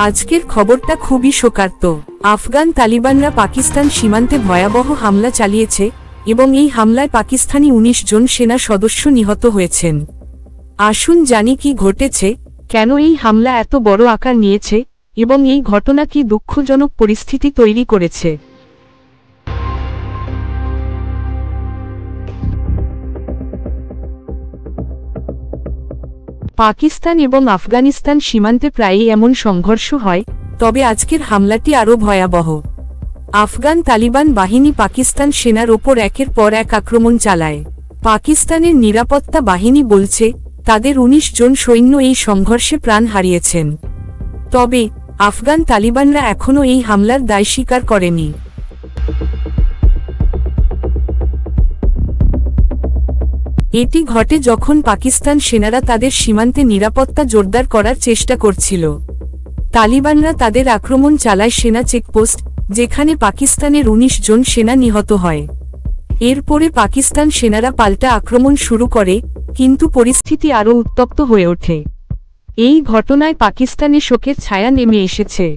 আজকের খবরটা খুবই শোকার্ত। আফগান তালিবানরা পাকিস্তান সীমান্তে ভয়াবহ হামলা চালিয়েছে এবং এই হামলায় পাকিস্তানি ১৯ জন সেনা সদস্য নিহত হয়েছেন। আসুন জানি কি ঘটেছে, কেন এই হামলা এত বড় আকার নিয়েছে এবং এই ঘটনা কি দুঃখজনক পরিস্থিতি তৈরি করেছে। পাকিস্তান এবং আফগানিস্তান সীমান্তে প্রায়ই এমন সংঘর্ষ হয়, তবে আজকের হামলাটি আরও ভয়াবহ। আফগান তালিবান বাহিনী পাকিস্তান সেনার ওপর একের পর এক আক্রমণ চালায়। পাকিস্তানের নিরাপত্তা বাহিনী বলছে তাদের ১৯ জন সৈন্য এই সংঘর্ষে প্রাণ হারিয়েছেন। তবে আফগান তালিবানরা এখনও এই হামলার দায় স্বীকার করেনি। এটি ঘটে যখন পাকিস্তান সেনারা তাদের সীমান্তে নিরাপত্তা জোরদার করার চেষ্টা করছিল। তালিবানরা তাদের আক্রমণ চালায় সেনা চেকপোস্ট, যেখানে পাকিস্তানের ১৯ জন সেনা নিহত হয়। এরপরে পাকিস্তান সেনারা পাল্টা আক্রমণ শুরু করে, কিন্তু পরিস্থিতি আরও উত্তপ্ত হয়ে ওঠে। এই ঘটনায় পাকিস্তানে শোকের ছায়া নেমে এসেছে।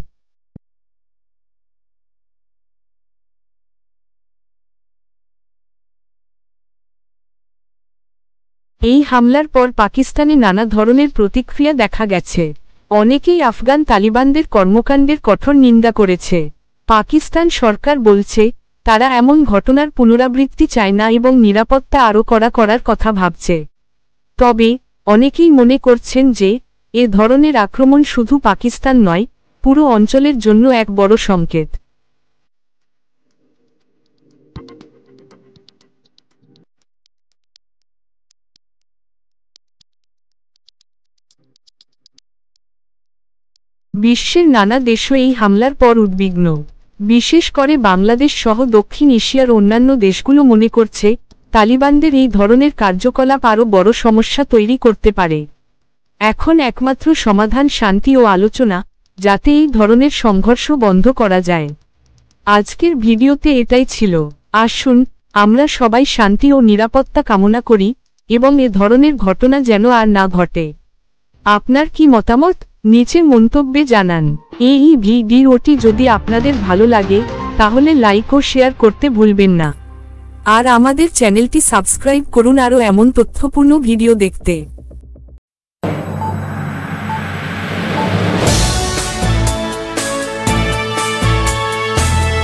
এই হামলার পর পাকিস্তানে নানা ধরনের প্রতিক্রিয়া দেখা গেছে। অনেকেই আফগান তালিবানদের কর্মকাণ্ডের কঠোর নিন্দা করেছে। পাকিস্তান সরকার বলছে তারা এমন ঘটনার পুনরাবৃত্তি চায় না এবং নিরাপত্তা আরও কড়া করার কথা ভাবছে। তবে অনেকেই মনে করছেন যে এ ধরনের আক্রমণ শুধু পাকিস্তান নয়, পুরো অঞ্চলের জন্য এক বড় সংকেত। বিশ্বের নানা দেশও এই হামলার পর উদ্বিগ্ন। বিশেষ করে বাংলাদেশ সহ দক্ষিণ এশিয়ার অন্যান্য দেশগুলো মনে করছে তালিবানদের এই ধরনের কার্যকলাপ আরও বড় সমস্যা তৈরি করতে পারে। এখন একমাত্র সমাধান শান্তি ও আলোচনা, যাতে এই ধরনের সংঘর্ষ বন্ধ করা যায়। আজকের ভিডিওতে এটাই ছিল। আসুন আমরা সবাই শান্তি ও নিরাপত্তা কামনা করি এবং এ ধরনের ঘটনা যেন আর না ঘটে। আপনার কি মতামত নিচে মন্তব্যে জানান। এই ভিডিওটি যদি আপনাদের ভালো লাগে তাহলে লাইক ও শেয়ার করতে ভুলবেন না। আর আমাদের চ্যানেলটি সাবস্ক্রাইব করুন আরও এমন তথ্যপূর্ণ ভিডিও দেখতে।